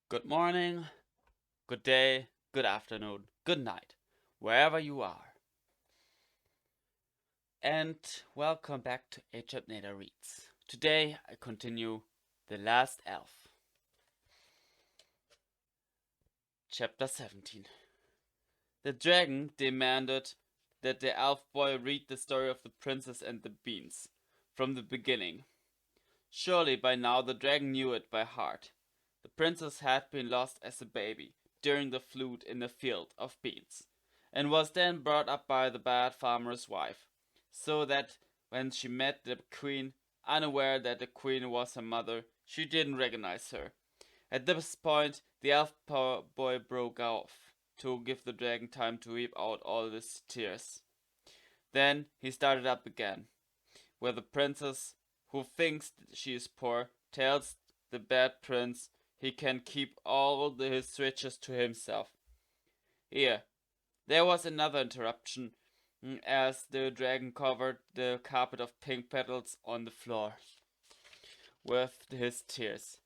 Good morning, good day, good afternoon, good night, wherever you are. And welcome back to Achampnator Reads. Today I continue The Last Elf. Chapter 17. The dragon demanded that the elf boy read the story of the princess and the beans from the beginning. Surely by now the dragon knew it by heart. The princess had been lost as a baby during the flood in a field of beans, and was then brought up by the bad farmer's wife, so that when she met the queen, unaware that the queen was her mother, she didn't recognize her. At this point, the elf boy broke off to give the dragon time to weep out all his tears. Then he started up again, where the princess, who thinks she is poor, tells the bad prince he can keep all his riches to himself. Here, there was another interruption, as the dragon covered the carpet of pink petals on the floor with his tears.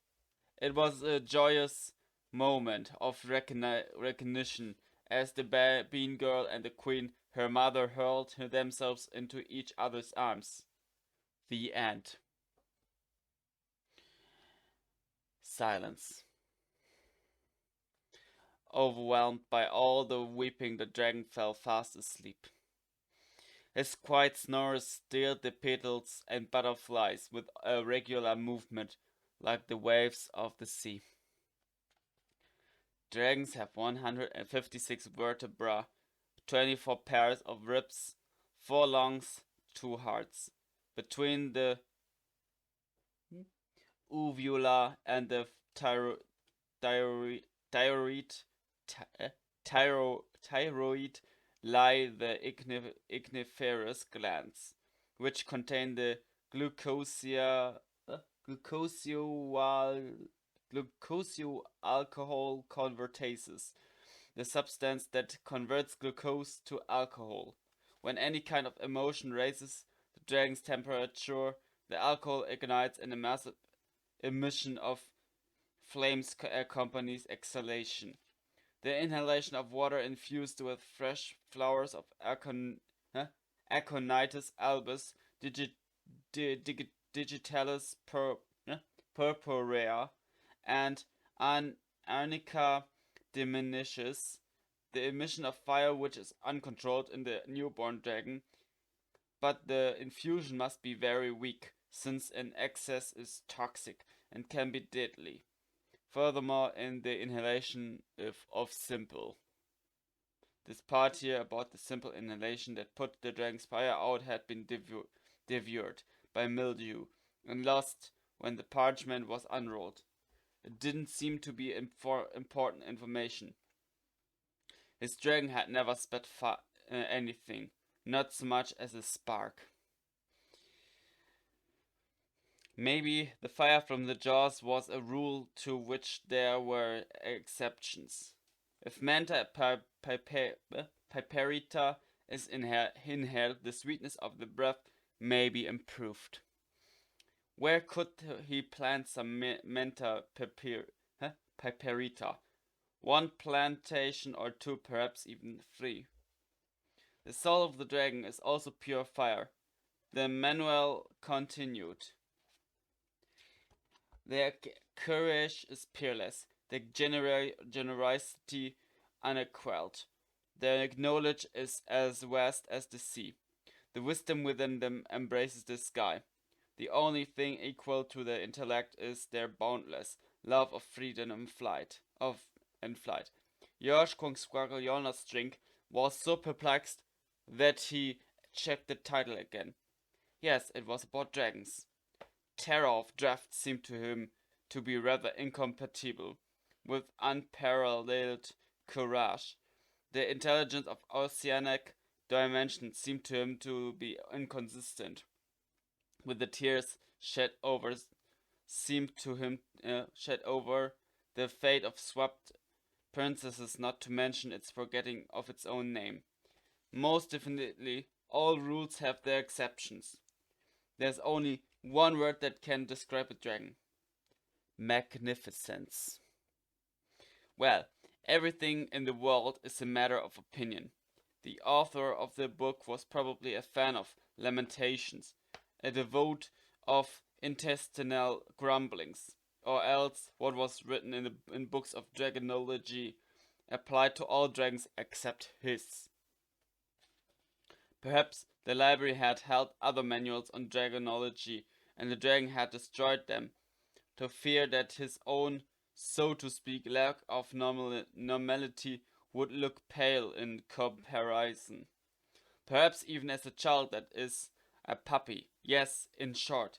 It was a joyous moment of recognition as the bean girl and the queen, her mother, hurled themselves into each other's arms. The end. Silence. Overwhelmed by all the weeping, the dragon fell fast asleep. His quiet snores stirred the petals and butterflies with a regular movement, like the waves of the sea. Dragons have 156 vertebrae, 24 pairs of ribs, 4 lungs, 2 hearts. Between the uvula and the thyroid lie the igniferous glands, which contain the glucosio-alcohol convertases, the substance that converts glucose to alcohol. When any kind of emotion raises the dragon's temperature, the alcohol ignites in a massive emission of flames accompanies exhalation. The inhalation of water infused with fresh flowers of Aconitis albus digitalis purpurea and Arnica diminishes the emission of fire, which is uncontrolled in the newborn dragon, but the infusion must be very weak, since an excess is toxic and can be deadly. Furthermore, in the inhalation of simple. This part here about the simple inhalation that put the dragon's fire out had been devoured by mildew and lost when the parchment was unrolled. It didn't seem to be important information. His dragon had never spat anything, not so much as a spark. Maybe the fire from the jaws was a rule to which there were exceptions. If Manta piperita is inhaled, the sweetness of the breath may be improved. Where could he plant some Manta piperita? 1 plantation or 2, perhaps even 3. The soul of the dragon is also pure fire. The manual continued. Their courage is peerless, their generosity unquelled. Their knowledge is as vast as the sea. The wisdom within them embraces the sky. The only thing equal to their intellect is their boundless love of freedom and flight. Josh Kungsquarkeljonas was so perplexed that he checked the title again. Yes, it was about dragons. Terror of drafts seemed to him to be rather incompatible with unparalleled courage. The intelligence of oceanic dimensions seemed to him to be inconsistent with the tears shed over the fate of swapped princesses, not to mention its forgetting of its own name. Most definitely, all rules have their exceptions. There's only one word that can describe a dragon: magnificence. Well, everything in the world is a matter of opinion. The author of the book was probably a fan of lamentations, a devote of intestinal grumblings, or else what was written in books of dragonology applied to all dragons except his. Perhaps the library had held other manuals on dragonology, and the dragon had destroyed them, to fear that his own, so to speak, lack of normality would look pale in comparison. Perhaps even as a child, that is, a puppy. Yes, in short,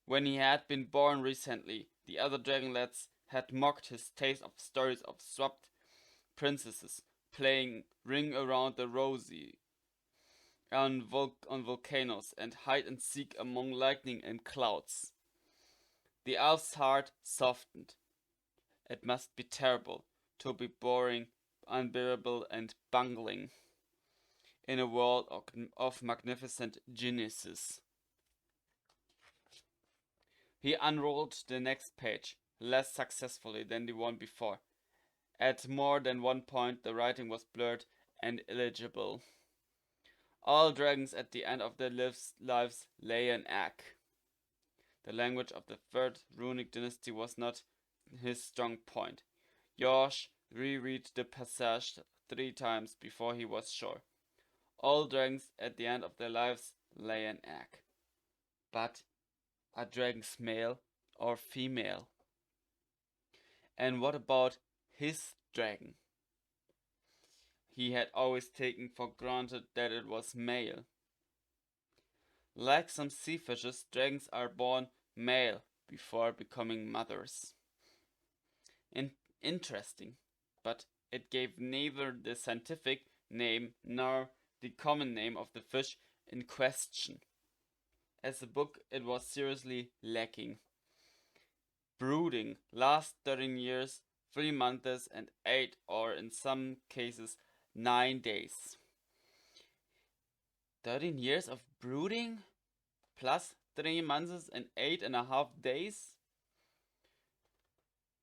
when he had been born recently, the other dragonlets had mocked his taste of stories of swapped princesses playing Ring Around the Rosie on volcanoes and hide and seek among lightning and clouds. The elf's heart softened. It must be terrible to be boring, unbearable, and bungling in a world of magnificent geniuses. He unrolled the next page, less successfully than the one before. At more than one point, the writing was blurred and illegible. All dragons at the end of their lives lay an egg. The language of the third runic dynasty was not his strong point. Yosh reread the passage 3 times before he was sure. All dragons at the end of their lives lay an egg. But are dragons male or female? And what about his dragon? He had always taken for granted that it was male. Like some sea fishes, dragons are born male before becoming mothers. Interesting, but it gave neither the scientific name nor the common name of the fish in question. As a book, it was seriously lacking. Brooding lasts 13 years, 3 months, and 8, or in some cases, 9 days. 13 years of brooding plus 3 months and 8.5 days?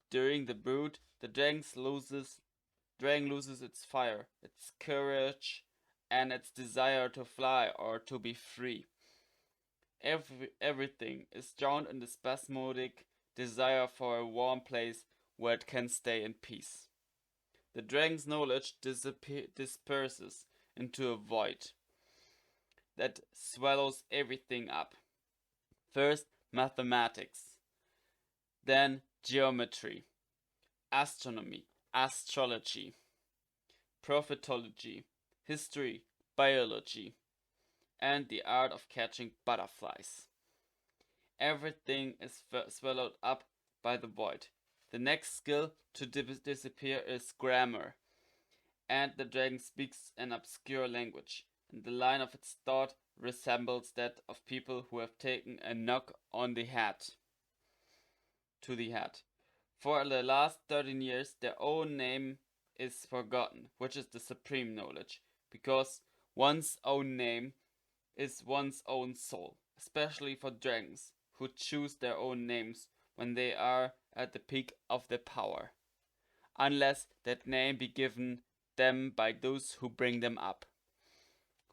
During the brood, the dragon loses its fire, its courage, and its desire to fly or to be free. Everything is drowned in the spasmodic desire for a warm place where it can stay in peace. The dragon's knowledge disperses into a void that swallows everything up. First, mathematics, then geometry, astronomy, astrology, prophetology, history, biology, and the art of catching butterflies. Everything is swallowed up by the void. The next skill to disappear is grammar, and the dragon speaks an obscure language, and the line of its thought resembles that of people who have taken a knock on the head to the head. For the last 13 years, their own name is forgotten, which is the supreme knowledge, because one's own name is one's own soul, especially for dragons, who choose their own names when they are at the peak of their power, unless that name be given them by those who bring them up.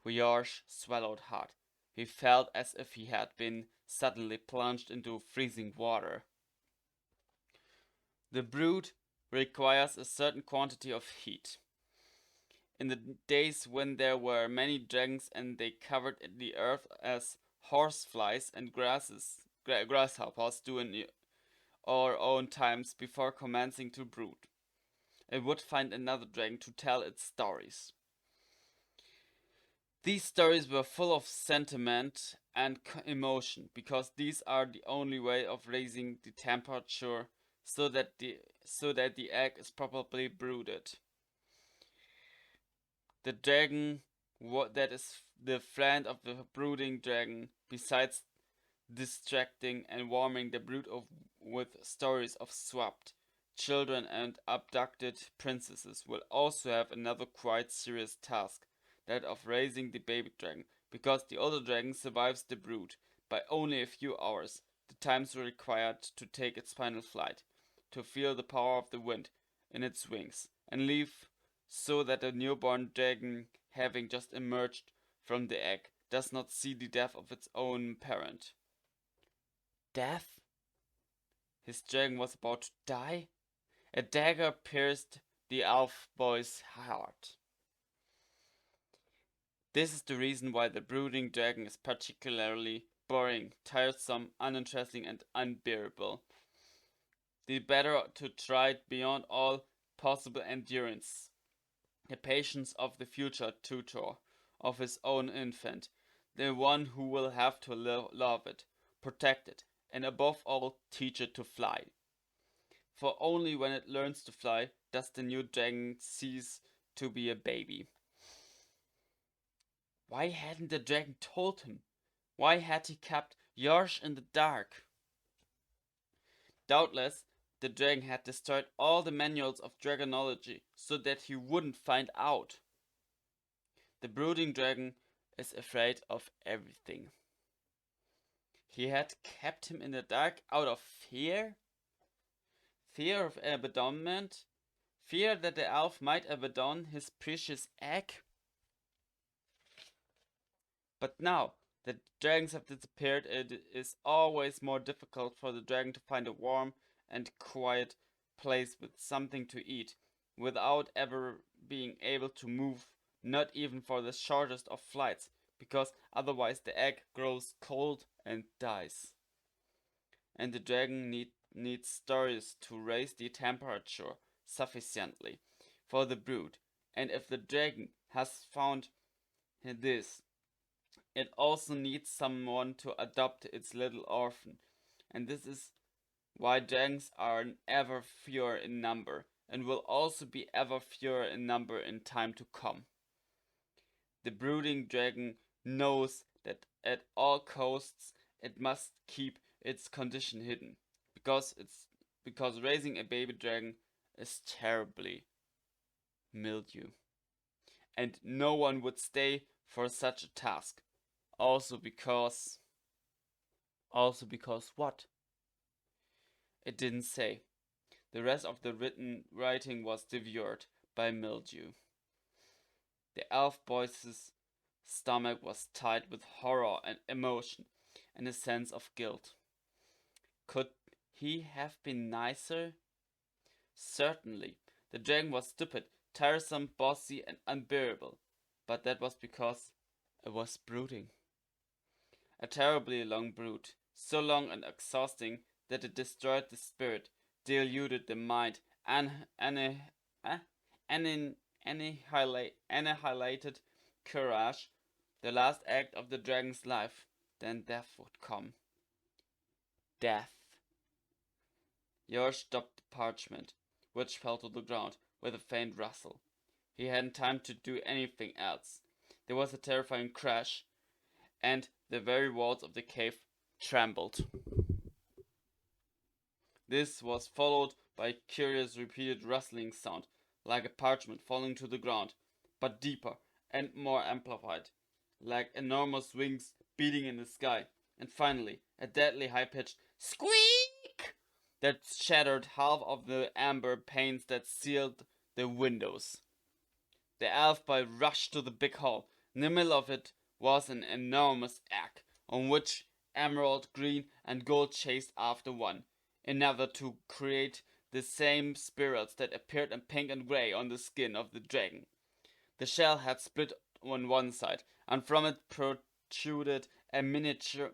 Guyosh swallowed hard. He felt as if he had been suddenly plunged into freezing water. The brood requires a certain quantity of heat. In the days when there were many dragons and they covered the earth as horseflies and grasshoppers do in our own times before commencing to brood, it would find another dragon to tell its stories. These stories were full of sentiment and emotion, because these are the only way of raising the temperature so that the egg is properly brooded. The dragon that is the friend of the brooding dragon, besides distracting and warming the brood with stories of swapped children and abducted princesses, will also have another quite serious task that of raising the baby dragon, because the older dragon survives the brood by only a few hours, the times required to take its final flight, to feel the power of the wind in its wings, and leave so that the newborn dragon, having just emerged from the egg, does not see the death of its own parent. Death? His dragon was about to die? A dagger pierced the elf boy's heart. This is the reason why the brooding dragon is particularly boring, tiresome, uninteresting, and unbearable. The better to try it beyond all possible endurance. The patience of the future tutor of his own infant, the one who will have to love it, protect it, and above all teach it to fly. For only when it learns to fly does the new dragon cease to be a baby. Why hadn't the dragon told him? Why had he kept Yarsh in the dark? Doubtless, the dragon had destroyed all the manuals of dragonology so that he wouldn't find out. The brooding dragon is afraid of everything. He had kept him in the dark out of fear? Fear of abandonment? Fear that the elf might abandon his precious egg? But now that dragons have disappeared, it is always more difficult for the dragon to find a warm and quiet place with something to eat, without ever being able to move, not even for the shortest of flights, because otherwise the egg grows cold and dies. And the dragon needs stories to raise the temperature sufficiently for the brood. And if the dragon has found this, it also needs someone to adopt its little orphan. And this is why dragons are ever fewer in number, and will also be ever fewer in number in time to come. The brooding dragon knows that at all costs it must keep its condition hidden, because raising a baby dragon is terribly mildew, and no one would stay for such a task. Also because what? It didn't say. The rest of the writing was devoured by mildew. The elf boy's stomach was tight with horror and emotion and a sense of guilt. Could he have been nicer? Certainly. The dragon was stupid, tiresome, bossy, and unbearable. But that was because it was brooding. A terribly long brood, so long and exhausting that it destroyed the spirit, diluted the mind, and annihilated courage, the last act of the dragon's life. Then death would come. Death. George stopped the parchment, which fell to the ground with a faint rustle. He hadn't time to do anything else. There was a terrifying crash, and the very walls of the cave trembled. This was followed by a curious repeated rustling sound, like a parchment falling to the ground, but deeper and more amplified, like enormous wings beating in the sky, and finally a deadly high-pitched squeak that shattered half of the amber panes that sealed the windows. The elf boy rushed to the big hall. In the middle of it was an enormous egg, on which emerald, green, and gold chased after one another to create the same spirals that appeared in pink and grey on the skin of the dragon. The shell had split on one side, and from it protruded a miniature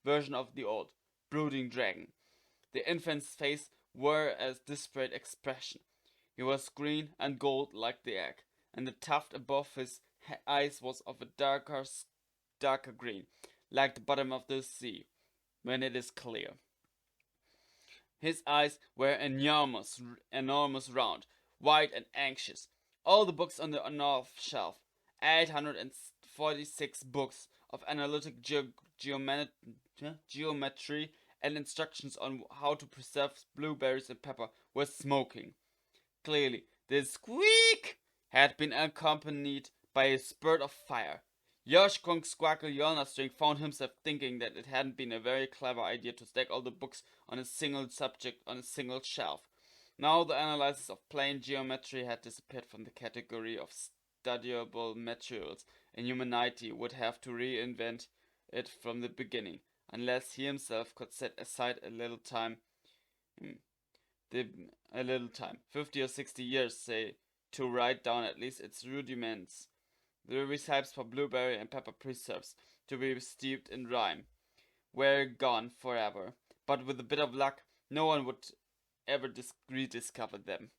version of the old, brooding dragon. The infant's face wore a desperate expression. He was green and gold like the egg, and the tuft above his eyes was of a darker green, like the bottom of the sea when it is clear. His eyes were enormous round, wide and anxious. All the books on the north shelf, 846 books of analytic geometry and instructions on how to preserve blueberries and pepper, were smoking. Clearly, the squeak had been accompanied by a spurt of fire. Josh Squackle Yolnastring found himself thinking that it hadn't been a very clever idea to stack all the books on a single subject on a single shelf. Now the analysis of plane geometry had disappeared from the category of studiable materials, and humanity would have to reinvent it from the beginning, unless he himself could set aside a little time, the, a little time, 50 or 60 years, say, to write down at least its rudiments. The recipes for blueberry and pepper preserves, to be steeped in rhyme, were gone forever, but with a bit of luck, no one would ever rediscover them.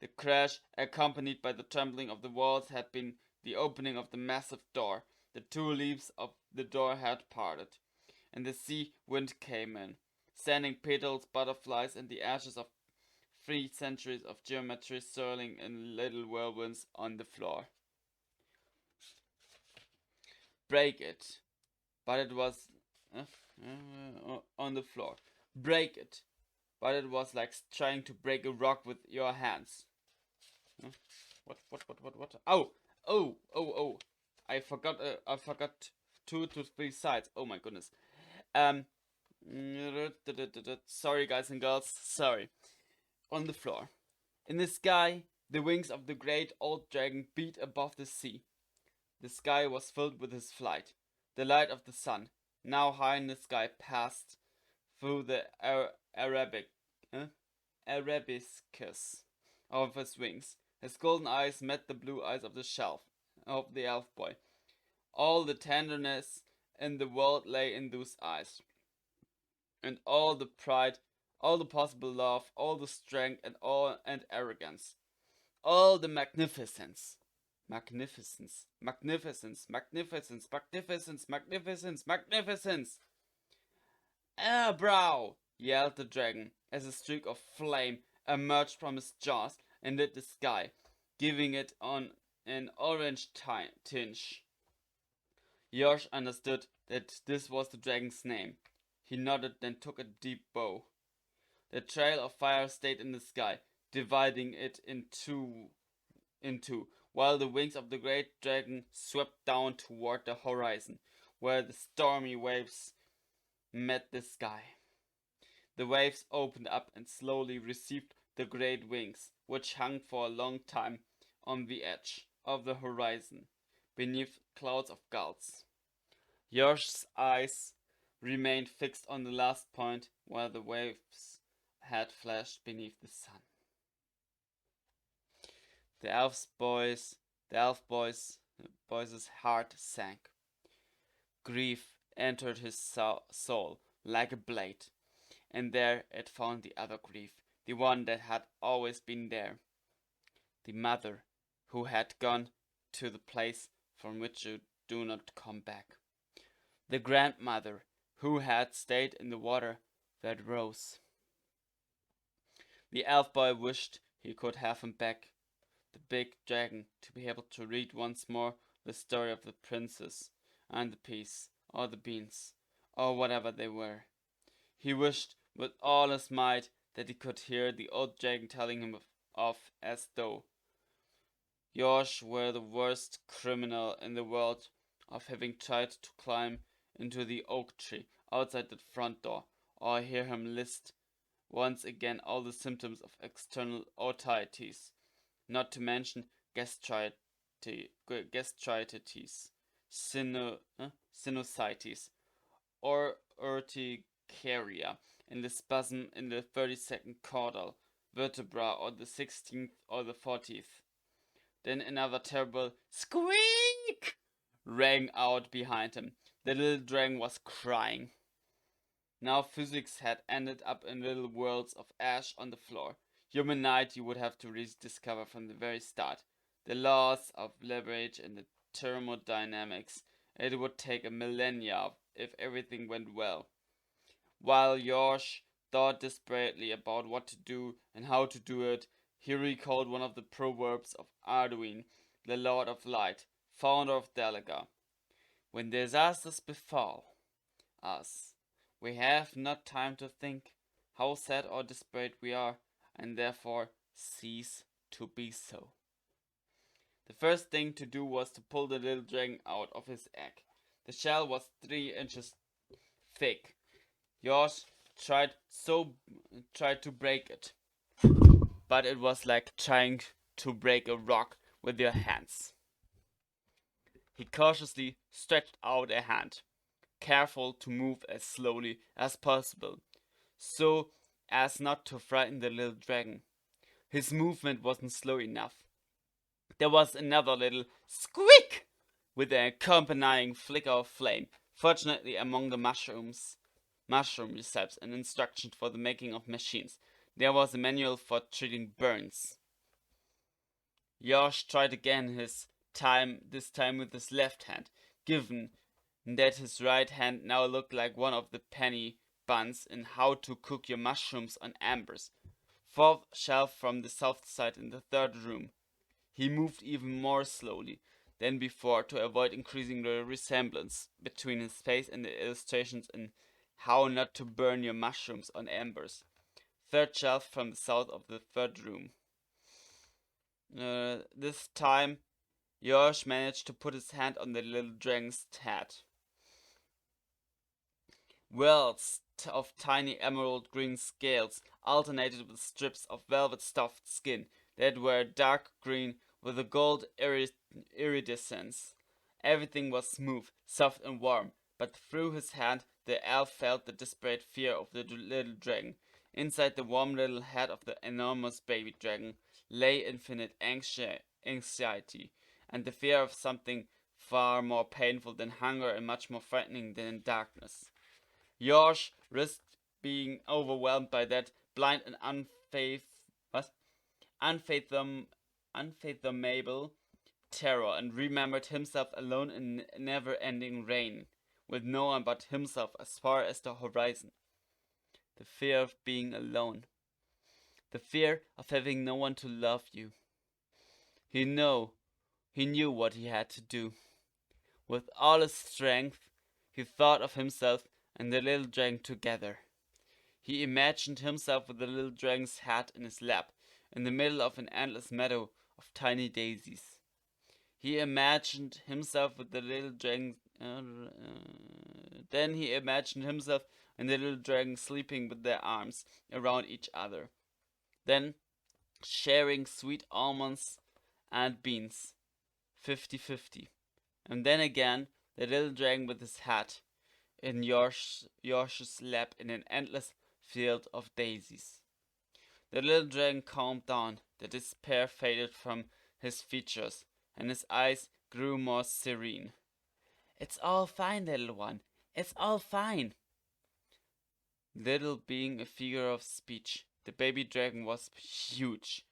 The crash, accompanied by the trembling of the walls, had been the opening of the massive door. The two leaves of the door had parted, and the sea wind came in, sending petals, butterflies, and the ashes of 3 centuries of geometry swirling in little whirlwinds on the floor. Break it. But it was on the floor. Break it. But it was like trying to break a rock with your hands. What? Oh. I forgot 2 to 3 sides. Oh my goodness. Sorry guys and girls. Sorry. On the floor. In the sky, the wings of the great old dragon beat above the sea. The sky was filled with his flight. The light of the sun, now high in the sky, passed through the arabescus of his wings. His golden eyes met the blue eyes of the elf boy. All the tenderness in the world lay in those eyes, and all the pride, all the possible love, all the strength, and arrogance, all the magnificence. Magnificence! Ah, brow! Yelled the dragon, as a streak of flame emerged from his jaws and lit the sky, giving it on an orange tinge. Yosh understood that this was the dragon's name. He nodded, then took a deep bow. The trail of fire stayed in the sky, dividing it in two, while the wings of the great dragon swept down toward the horizon, where the stormy waves met the sky. The waves opened up and slowly received the great wings, which hung for a long time on the edge of the horizon, beneath clouds of gulls. Yosh's eyes remained fixed on the last point where the waves had flashed beneath the sun. The elf boy's heart sank. Grief entered his soul like a blade, and there it found the other grief, the one that had always been there. The mother who had gone to the place from which you do not come back. The grandmother who had stayed in the water that rose. The elf boy wished he could have him back, the big dragon, to be able to read once more the story of the princess and the peas, or the beans, or whatever they were. He wished with all his might that he could hear the old dragon telling him of as though Yosh were the worst criminal in the world of having tried to climb into the oak tree outside the front door, or hear him list once again all the symptoms of external otitis, not to mention gastritis, sinusitis, or urticaria, in the spasm in the 32nd caudal vertebra, or the 16th or the 40th. Then another terrible squeak rang out behind him. The little dragon was crying. Now physics had ended up in little whirls of ash on the floor. Humanity would have to rediscover from the very start the laws of leverage and the thermodynamics. It would take a millennia if everything went well. While Yosh thought desperately about what to do and how to do it, he recalled one of the proverbs of Arduin, the Lord of Light, founder of Delaga. When disasters befall us, we have not time to think how sad or desperate we are, and therefore cease to be so. The first thing to do was to pull the little dragon out of his egg. The shell was 3 inches thick. Yosh tried to break it, but it was like trying to break a rock with your hands. He cautiously stretched out a hand, careful to move as slowly as possible, so as not to frighten the little dragon. His movement wasn't slow enough. There was another little squeak with an accompanying flicker of flame. Fortunately, among the mushroom recipes and instructions for the making of machines, there was a manual for treating burns. Yosh tried again this time with his left hand, given that his right hand now looked like one of the penny buns in How to Cook Your Mushrooms on Embers. Fourth shelf from the south side in the third room. He moved even more slowly than before to avoid increasing the resemblance between his face and the illustrations in How Not to Burn Your Mushrooms on Embers. Third shelf from the south of the third room. This time, Yosh managed to put his hand on the little dragon's head. Welts of tiny emerald green scales alternated with strips of velvet stuffed skin that were dark green with a gold iridescence. Everything was smooth, soft and warm, but through his hand the elf felt the desperate fear of the little dragon. Inside the warm little head of the enormous baby dragon lay infinite anxiety, and the fear of something far more painful than hunger and much more frightening than darkness. Yosh risked being overwhelmed by that blind and unfathomable terror, and remembered himself alone in never-ending rain, with no one but himself as far as the horizon. The fear of being alone. The fear of having no one to love you. He knew what he had to do. With all his strength, he thought of himself and the little dragon together. He imagined himself with the little dragon's head in his lap, in the middle of an endless meadow of tiny daisies. He imagined himself with the little dragon. Then he imagined himself and the little dragon sleeping with their arms around each other. Then sharing sweet almonds and beans, 50-50. And then again, the little dragon with his head in Yosh's lap in an endless field of daisies. The little dragon calmed down, the despair faded from his features, and his eyes grew more serene. "It's all fine, little one. It's all fine." Little being a figure of speech, the baby dragon was huge,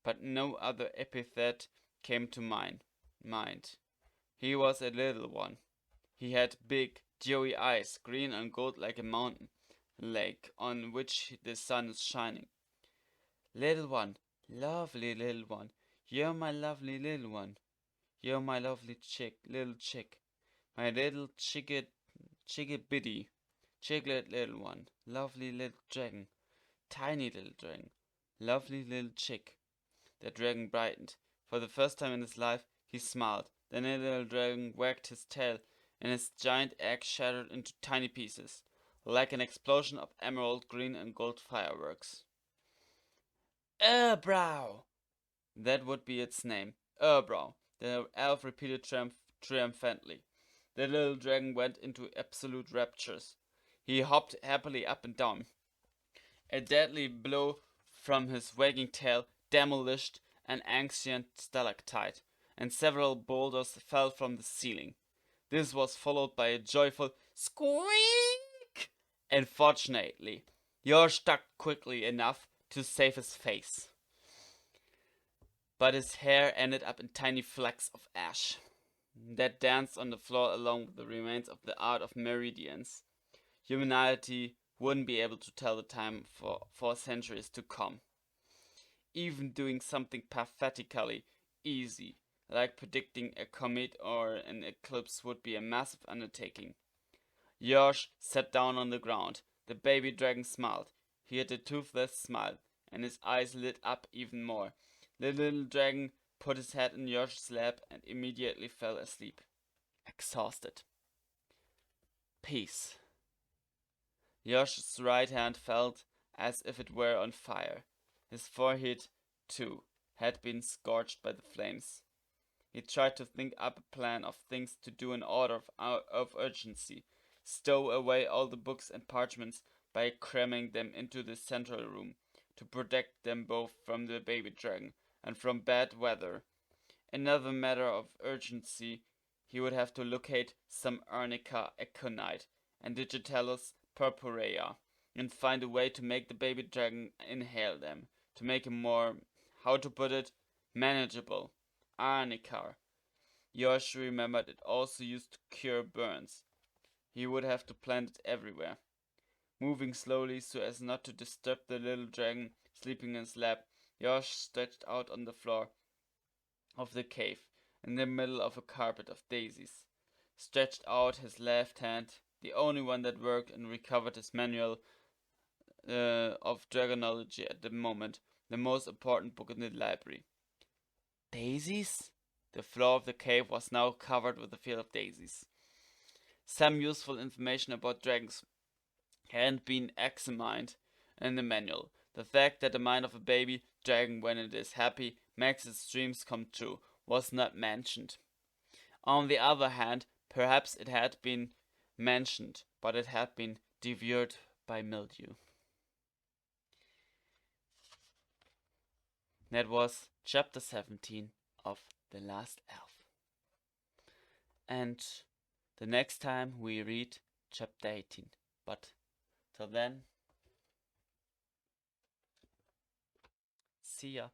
but no other epithet came to mind. He was a little one. He had big, dewy eyes, green and gold like a mountain lake on which the sun is shining. "Little one, lovely little one, you're my lovely little one. You're my lovely little chick, my little chickabiddy, chiclet little one, lovely little dragon, tiny little dragon, lovely little chick." The dragon brightened. For the first time in his life, he smiled. Then the little dragon wagged his tail, and his giant egg shattered into tiny pieces, like an explosion of emerald green and gold fireworks. "Erbrow!" That would be its name. Erbrow, the elf repeated triumphantly. The little dragon went into absolute raptures. He hopped happily up and down. A deadly blow from his wagging tail demolished an ancient stalactite, and several boulders fell from the ceiling. This was followed by a joyful squeak, and fortunately, Yosh ducked quickly enough to save his face. But his hair ended up in tiny flecks of ash that danced on the floor along with the remains of the art of meridians. Humanity wouldn't be able to tell the time for centuries to come. Even doing something pathetically easy, like predicting a comet or an eclipse, would be a massive undertaking. Yosh sat down on the ground. The baby dragon smiled. He had a toothless smile, and his eyes lit up even more. The little dragon put his head in Yosh's lap, and immediately fell asleep, exhausted. Peace. Yosh's right hand felt as if it were on fire. His forehead, too, had been scorched by the flames. He tried to think up a plan of things to do in order of urgency, stow away all the books and parchments by cramming them into the central room, to protect them both from the baby dragon and from bad weather. Another matter of urgency, he would have to locate some Arnica aconite and Digitalis purpurea, and find a way to make the baby dragon inhale them, to make him more, how to put it, manageable. Arnica. Yosh remembered it also used to cure burns. He would have to plant it everywhere. Moving slowly so as not to disturb the little dragon sleeping in his lap, Yosh stretched out on the floor of the cave, in the middle of a carpet of daisies. Stretched out his left hand, the only one that worked, and recovered his manual of dragonology at the moment, the most important book in the library. Daisies? The floor of the cave was now covered with a field of daisies. Some useful information about dragons hadn't been examined in the manual. The fact that the mind of a baby dragon, when it is happy, makes its dreams come true, was not mentioned. On the other hand, perhaps it had been mentioned, but it had been devoured by mildew. That was chapter 17 of The Last Elf. And the next time we read chapter 18. But till then, see ya.